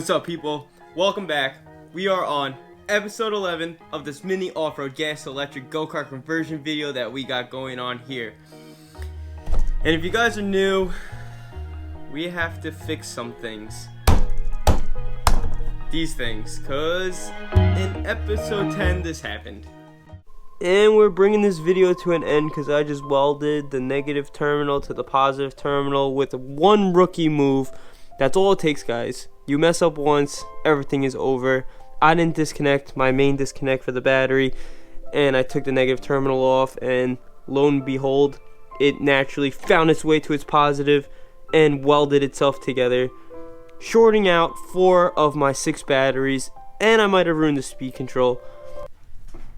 What's up, people? Welcome back. We are on episode 11 of this mini off-road gas to electric go-kart conversion video that we got going on here. And if you guys are new, we have to fix some things. These things, cause in episode 10 this happened. And we're bringing this video to an end because I just welded the negative terminal to the positive terminal with one rookie move. That's all it takes, guys. You mess up once, everything is over. I didn't disconnect my main disconnect for the battery, and I took the negative terminal off, and lo and behold, it naturally found its way to its positive and welded itself together, shorting out 4 of my 6 batteries, and I might have ruined the speed control.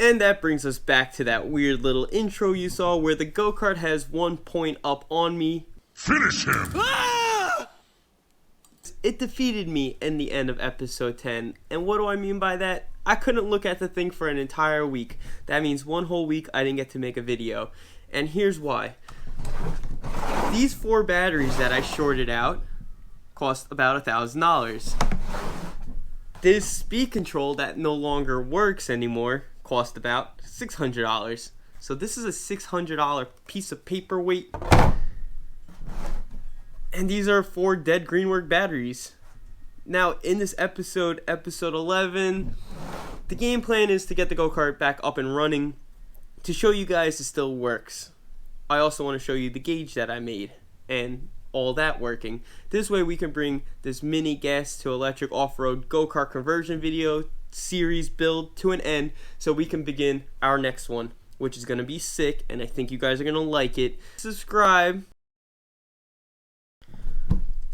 And that brings us back to that weird little intro you saw where the go-kart has 1 point up on me. Finish him! Ah! It defeated me in the end of episode 10. And what do I mean by that? I couldn't look at the thing for an entire week. That means 1 whole week I didn't get to make a video. And here's why. These 4 batteries that I shorted out cost about $1,000. This speed control that no longer works anymore cost about $600. So this is a $600 piece of paperweight. And these are 4 dead Greenwork batteries. Now in this episode 11, the game plan is to get the go-kart back up and running to show you guys it still works. I also want to show you the gauge that I made and all that working. This way we can bring this mini gas to electric off-road go-kart conversion video series build to an end so we can begin our next one, which is going to be sick, and I think you guys are going to like it. Subscribe.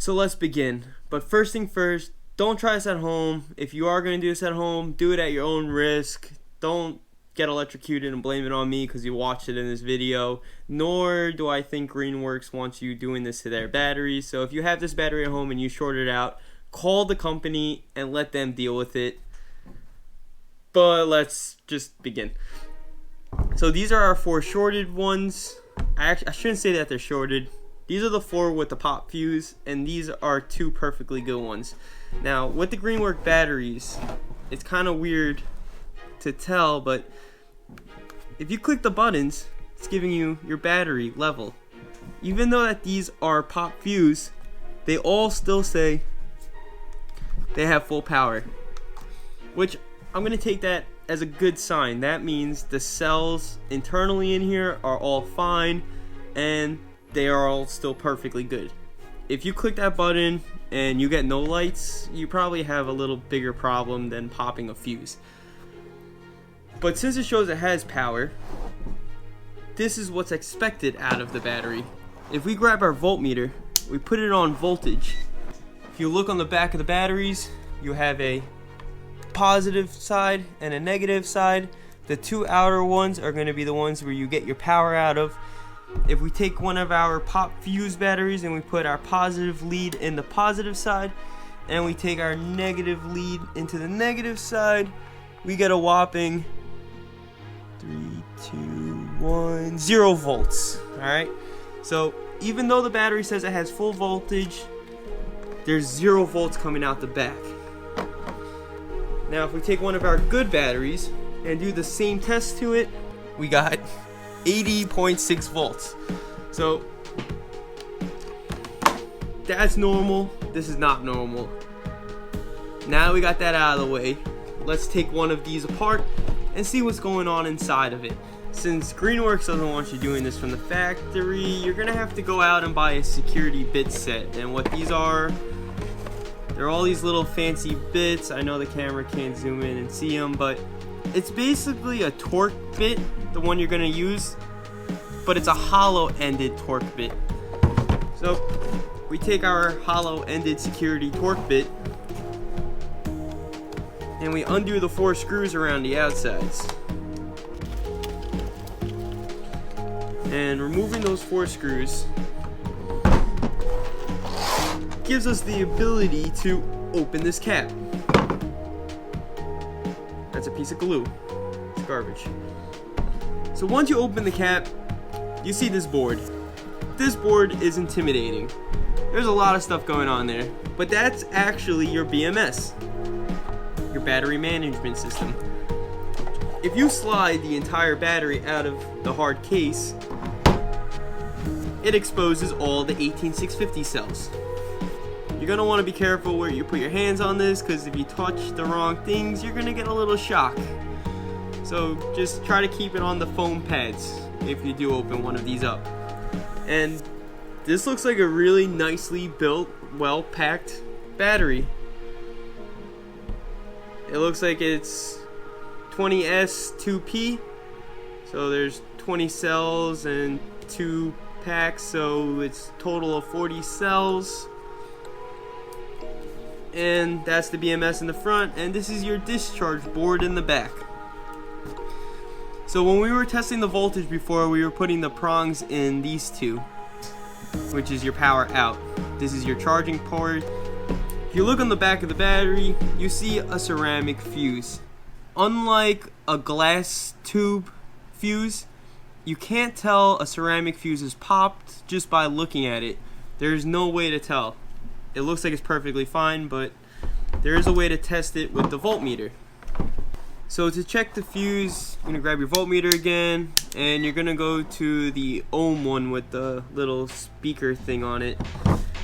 So let's begin. But first thing first, don't try this at home. If you are going to do this at home, do it at your own risk. Don't get electrocuted and blame it on me because you watched it in this video. Nor do I think Greenworks wants you doing this to their batteries. So if you have this battery at home and you short it out, call the company and let them deal with it. But let's just begin. So these are our 4 shorted ones. I shouldn't say that they're shorted. These are the 4 with the pop fuse, and these are 2 perfectly good ones. Now, with the Greenwork batteries, it's kind of weird to tell, but if you click the buttons, it's giving you your battery level. Even though that these are pop fuse, they all still say they have full power, which I'm going to take that as a good sign. That means the cells internally in here are all fine, and they are all still perfectly good. If you click that button and you get no lights, you probably have a little bigger problem than popping a fuse. But since it shows it has power, this is what's expected out of the battery. If we grab our voltmeter, we put it on voltage. If you look on the back of the batteries, you have a positive side and a negative side. The 2 outer ones are going to be the ones where you get your power out of. If we take one of our pop fuse batteries and we put our positive lead in the positive side, and we take our negative lead into the negative side, we get a whopping 3, 2, 1, 0 volts. Alright, so even though the battery says it has full voltage, there's 0 volts coming out the back. Now if we take one of our good batteries and do the same test to it, we got 80.6 volts. So that's normal. This is not normal. Now we got that out of the way, let's take one of these apart and see what's going on inside of it. Since Greenworks doesn't want you doing this from the factory, you're gonna have to go out and buy a security bit set. And what these are, they're all these little fancy bits. I know the camera can't zoom in and see them, but it's basically a torque bit, the one you're going to use, but it's a hollow-ended torque bit. So we take our hollow-ended security torque bit and we undo the 4 screws around the outsides. And removing those 4 screws gives us the ability to open this cap. That's a piece of glue. It's garbage. So once you open the cap, you see this board. This board is intimidating. There's a lot of stuff going on there. But that's actually your BMS, your battery management system. If you slide the entire battery out of the hard case, it exposes all the 18650 cells. You're going to want to be careful where you put your hands on this, because if you touch the wrong things, you're going to get a little shock. So just try to keep it on the foam pads if you do open one of these up. And this looks like a really nicely built, well-packed battery. It looks like it's 20S2P, so there's 20 cells and 2 packs, so it's total of 40 cells. And that's the BMS in the front, and this is your discharge board in the back. So when we were testing the voltage before, we were putting the prongs in these two, which is your power out. This is your charging port. If you look on the back of the battery, you see a ceramic fuse. Unlike a glass tube fuse, you can't tell a ceramic fuse is popped just by looking at it. There's no way to tell. It looks like it's perfectly fine, but there is a way to test it with the voltmeter. So to check the fuse, you're gonna grab your voltmeter again, and you're gonna go to the ohm one with the little speaker thing on it.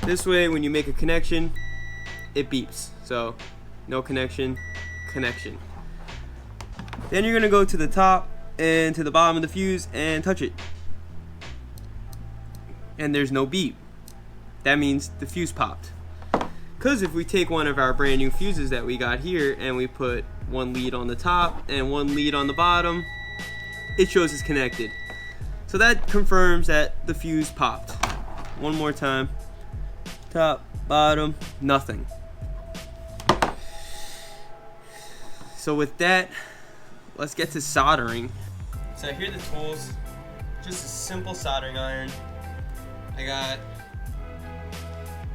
This way, when you make a connection, it beeps. So, no connection, connection. Then you're gonna go to the top and to the bottom of the fuse and touch it. And there's no beep. That means the fuse popped. Because if we take one of our brand new fuses that we got here and we put one lead on the top and one lead on the bottom, it shows it's connected. So that confirms that the fuse popped. One more time. Top, bottom, nothing. So with that, let's get to soldering. So here are the tools. Just a simple soldering iron. I got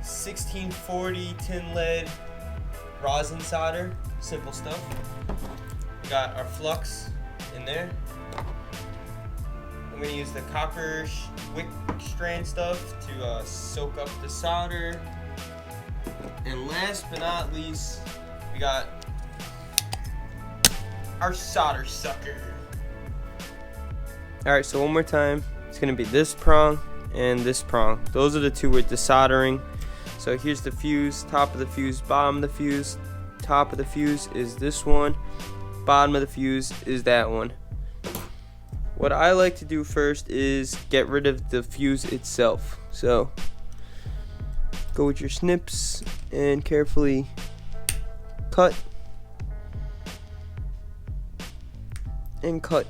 1640 tin lead rosin solder, simple stuff. We got our flux in there. I'm gonna use the copper wick strand stuff to soak up the solder. And last but not least, we got our solder sucker. Alright, so one more time. It's gonna be this prong and this prong. Those are the two with the soldering. So here's the fuse, top of the fuse, bottom of the fuse. Top of the fuse is this one, bottom of the fuse is that one. What I like to do first is get rid of the fuse itself. So go with your snips and carefully cut and cut.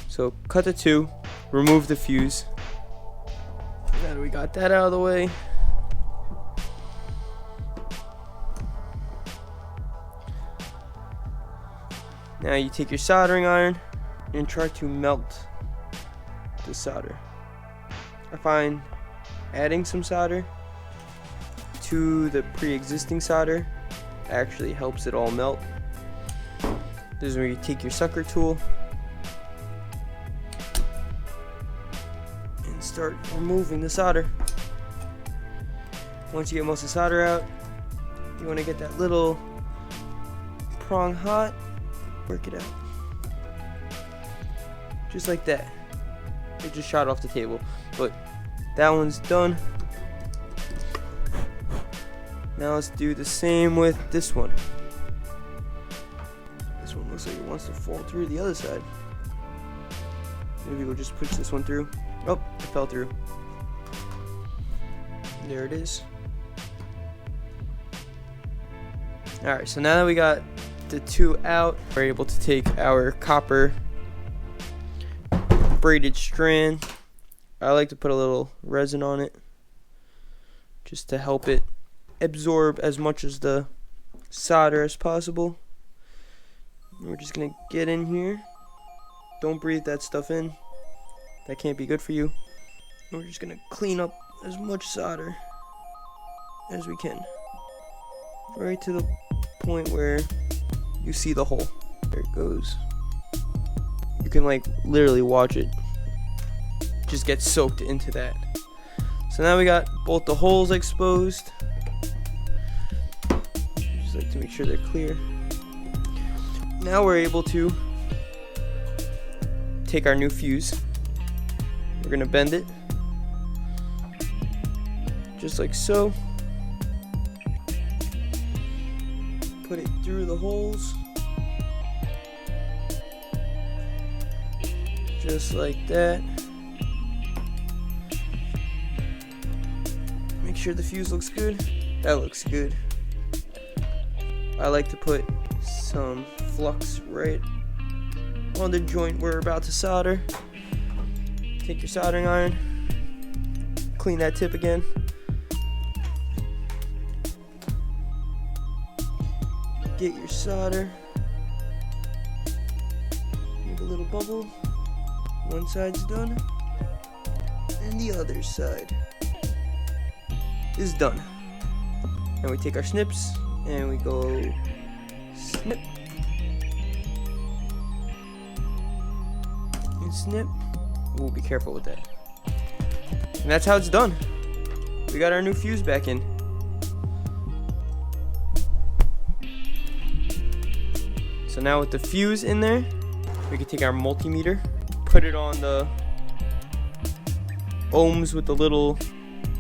So cut the two, remove the fuse. Now that we got that out of the way, now you take your soldering iron and try to melt the solder. I find adding some solder to the pre-existing solder actually helps it all melt. This is where you take your sucker tool and start removing the solder. Once you get most of the solder out, you want to get that little prong hot, work it out. Just like that. It just shot off the table. But that one's done. Now let's do the same with this one. This one looks like it wants to fall through the other side. Maybe we'll just push this one through. Oh, it fell through. There it is. Alright, so now that we got the two out, we're able to take our copper braided strand. I like to put a little resin on it just to help it absorb as much as the solder as possible. And we're just gonna get in here. Don't breathe that stuff in. That can't be good for you. And we're just gonna clean up as much solder as we can, right to the point where you see the hole. There it goes. You can like literally watch it just get soaked into that. So now we got both the holes exposed. Just like to make sure they're clear. Now we're able to take our new fuse. We're gonna bend it just like so. Put it through the holes just like that. Make sure the fuse looks good. That looks good. I like to put some flux right on the joint we're about to solder. Take your soldering iron, clean that tip again. Get your solder. Make a little bubble. One side's done, and the other side is done. And we take our snips and we go snip and snip. We'll be careful with that. And that's how it's done. We got our new fuse back in. So now with the fuse in there, we can take our multimeter, put it on the ohms with the little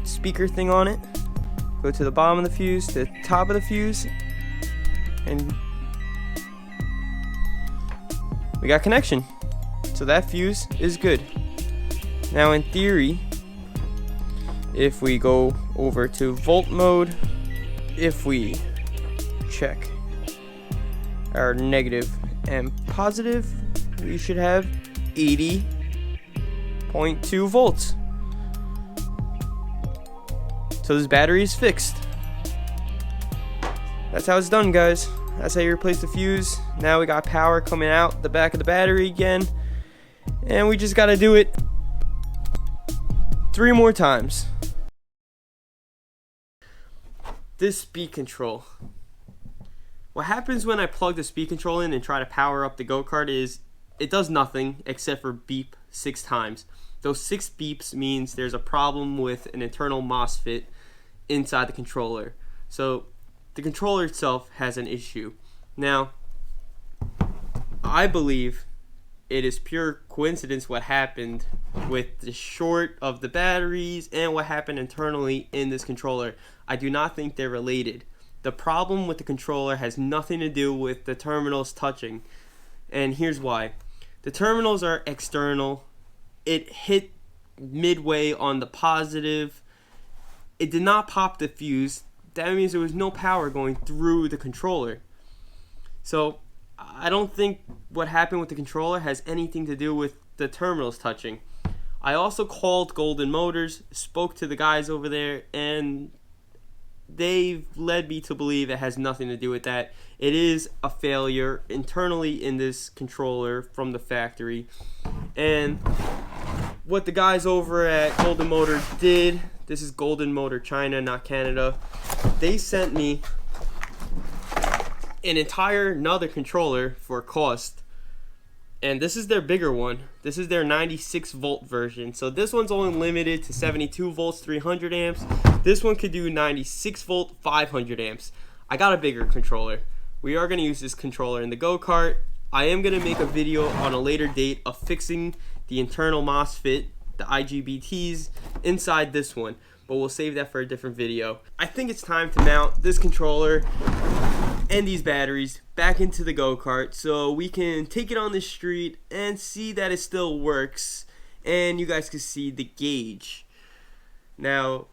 speaker thing on it, go to the bottom of the fuse, to the top of the fuse, and we got connection. So that fuse is good. Now in theory, if we go over to volt mode, if we check our negative and positive, we should have 80.2 volts. So this battery is fixed. That's how it's done, guys. That's how you replace the fuse. Now we got power coming out the back of the battery again, and we just gotta do it 3 more times. This speed control. What happens when I plug the speed control in and try to power up the Gokart is it does nothing except for beep 6 times. Those 6 beeps means there's a problem with an internal MOSFET inside the controller. So the controller itself has an issue. Now, I believe it is pure coincidence what happened with the short of the batteries and what happened internally in this controller. I do not think they're related. The problem with the controller has nothing to do with the terminals touching. And here's why. The terminals are external. It hit midway on the positive. It did not pop the fuse. That means there was no power going through the controller. So I don't think what happened with the controller has anything to do with the terminals touching. I also called Golden Motors, spoke to the guys over there, and they've led me to believe it has nothing to do with that. It is a failure internally in this controller from the factory. And what the guys over at Golden Motor did, this is Golden Motor China, not Canada, they sent me an entire another controller for cost. And this is their bigger one. This is their 96 volt version. So this one's only limited to 72 volts, 300 amps. This one could do 96 volt, 500 amps. I got a bigger controller. We are going to use this controller in the Gokart. I am going to make a video on a later date of fixing the internal MOSFET, the IGBTs, inside this one. But we'll save that for a different video. I think it's time to mount this controller and these batteries back into the Gokart so we can take it on the street and see that it still works, and you guys can see the gauge. Now,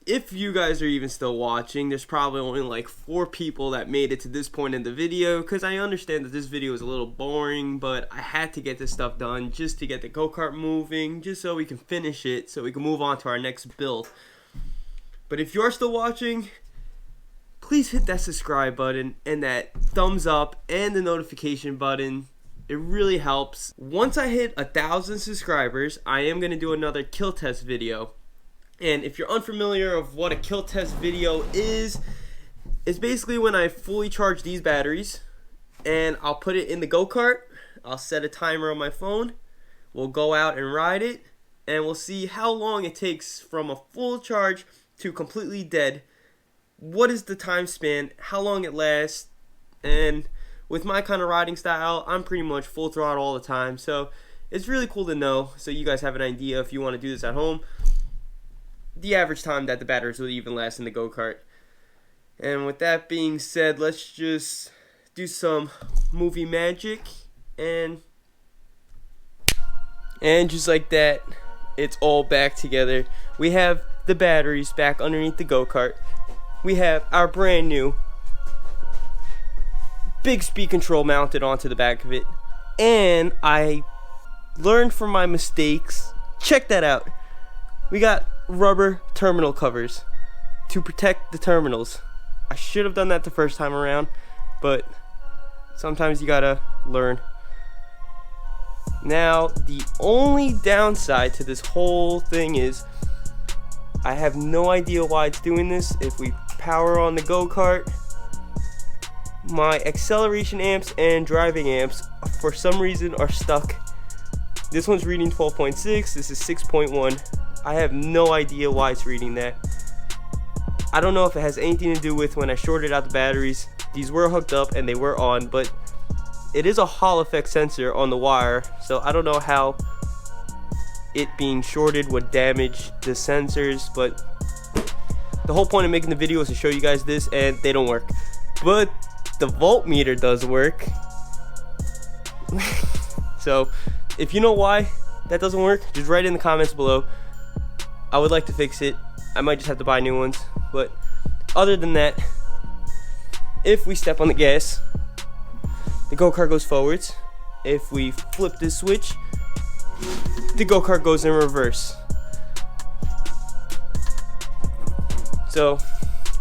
if you guys are even still watching, there's probably only like 4 people that made it to this point in the video, because I understand that this video is a little boring, but I had to get this stuff done just to get the Gokart moving, just so we can finish it, so we can move on to our next build. But if you're still watching, please hit that subscribe button and that thumbs up and the notification button. It really helps. Once I hit 1,000 subscribers, I am going to do another kill test video. And if you're unfamiliar of what a kill test video is, it's basically when I fully charge these batteries and I'll put it in the Gokart. I'll set a timer on my phone. We'll go out and ride it. and we'll see how long it takes from a full charge to completely dead. What is the time span, how long it lasts, and with my kind of riding style, I'm pretty much full throttle all the time, so it's really cool to know, so you guys have an idea if you want to do this at home, the average time that the batteries will even last in the Gokart. And with that being said, let's just do some movie magic, and just like that, it's all back together. We have the batteries back underneath the Gokart. We have our brand new big speed control mounted onto the back of it. And I learned from my mistakes. Check that out. We got rubber terminal covers to protect the terminals. I should have done that the first time around, but sometimes you gotta learn. Now, the only downside to this whole thing is I have no idea why it's doing this. If we power on the Gokart, my acceleration amps and driving amps for some reason are stuck. This one's reading 12.6, this is 6.1. I have no idea why it's reading that. I don't know if it has anything to do with when I shorted out the batteries. These were hooked up and they were on, but it is a Hall effect sensor on the wire, so I don't know how it being shorted would damage the sensors, but the whole point of making the video is to show you guys this, and they don't work. But the voltmeter does work. So if you know why that doesn't work, just write it in the comments below. I would like to fix it. I might just have to buy new ones, but other than that, if we step on the gas, the Gokart goes forwards. If we flip this switch, the Gokart goes in reverse. So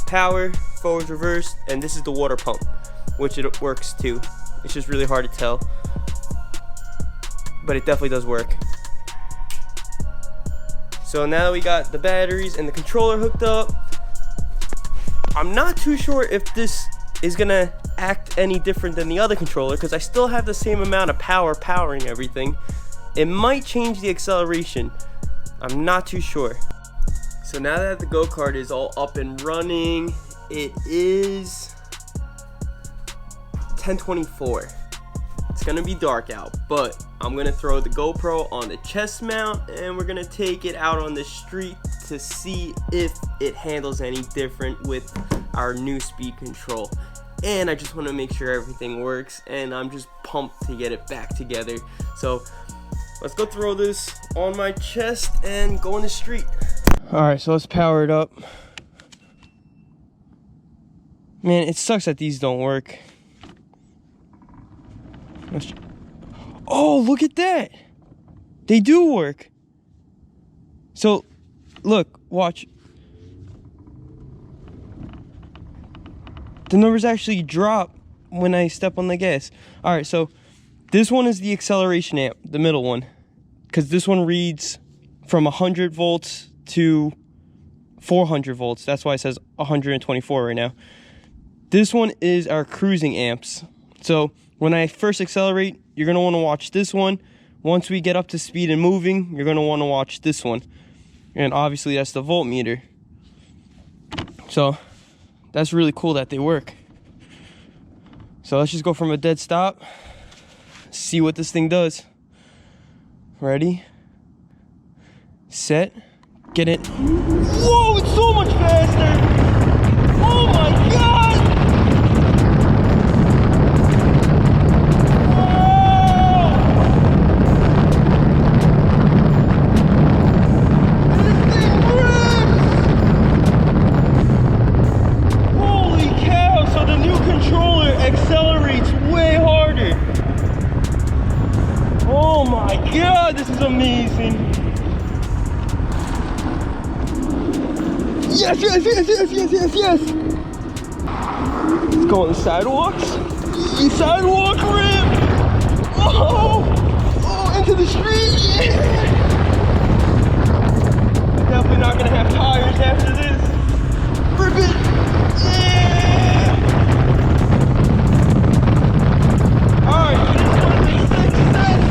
power, forwards, reverse, and this is the water pump, which it works too. It's just really hard to tell, but it definitely does work. So now that we got the batteries and the controller hooked up, I'm not too sure if this is gonna act any different than the other controller, because I still have the same amount of power powering everything. It might change the acceleration. I'm not too sure. So now that the Gokart is all up and running, it is 10:24. It's gonna be dark out, but I'm gonna throw the GoPro on the chest mount and we're gonna take it out on the street to see if it handles any different with our new speed control. And I just want to make sure everything works, and I'm just pumped to get it back together. So let's go throw this on my chest and go on the street. Alright, so let's power it up. Man, it sucks that these don't work. Oh, look at that! They do work. So, look, watch. The numbers actually drop when I step on the gas. Alright, so this one is the acceleration amp, the middle one. Because this one reads from 100 volts to 400 volts. That's why it says 124 right now. This one is our cruising amps. So when I first accelerate, you're going to want to watch this one. Once we get up to speed and moving, you're going to want to watch this one. And obviously that's the voltmeter. So that's really cool that they work. So let's just go from a dead stop, see what this thing does. Ready, set, get it. Whoa, it's so much faster! Oh my god! God, this is amazing. Yes, yes, yes, yes, yes, yes, yes. Let's go on the sidewalks. Sidewalk ramp. Oh, oh, into the street. Yeah. Definitely not gonna have tires after this. Rip it. Yeah. All right, this was a success.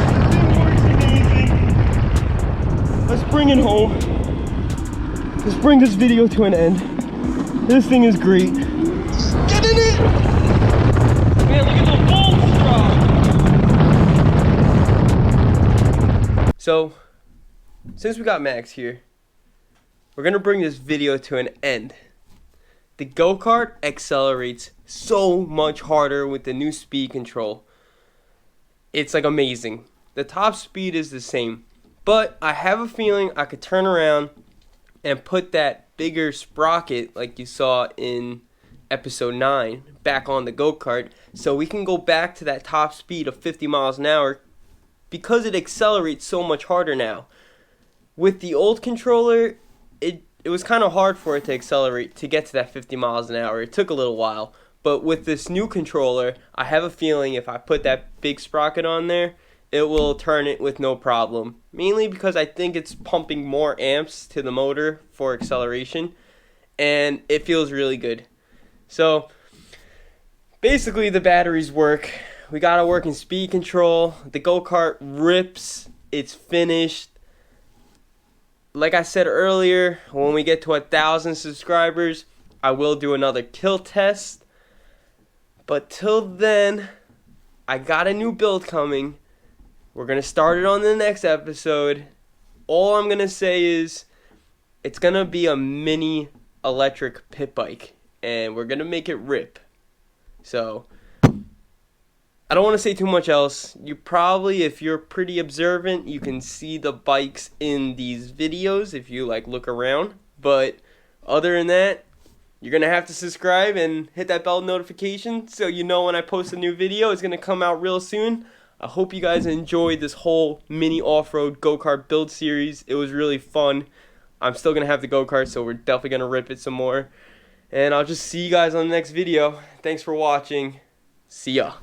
Let's bring it home. Let's bring this video to an end. This thing is great. Get in it! Man, look at the bolts drop. So, since we got Max here, we're gonna bring this video to an end. The Gokart accelerates so much harder with the new speed control. It's like amazing. The top speed is the same, but I have a feeling I could turn around and put that bigger sprocket like you saw in episode 9 back on the Gokart, so we can go back to that top speed of 50 miles an hour because it accelerates so much harder now. With the old controller, it was kind of hard for it to accelerate to get to that 50 miles an hour. It took a little while. But with this new controller, I have a feeling if I put that big sprocket on there, it will turn it with no problem. Mainly because I think it's pumping more amps to the motor for acceleration. And it feels really good. So, basically the batteries work. We got to work in speed control. The Gokart rips. It's finished. Like I said earlier, when we get to 1,000 subscribers, I will do another kill test. But till then, I got a new build coming. We're going to start it on the next episode. All I'm going to say is, it's going to be a mini electric pit bike. And we're going to make it rip. So, I don't want to say too much else. You probably, if you're pretty observant, you can see the bikes in these videos if you like look around. But other than that, you're going to have to subscribe and hit that bell notification so you know when I post a new video. It's going to come out real soon. I hope you guys enjoyed this whole mini off-road go-kart build series. It was really fun. I'm still going to have the go-kart, so we're definitely going to rip it some more. And I'll just see you guys on the next video. Thanks for watching. See ya.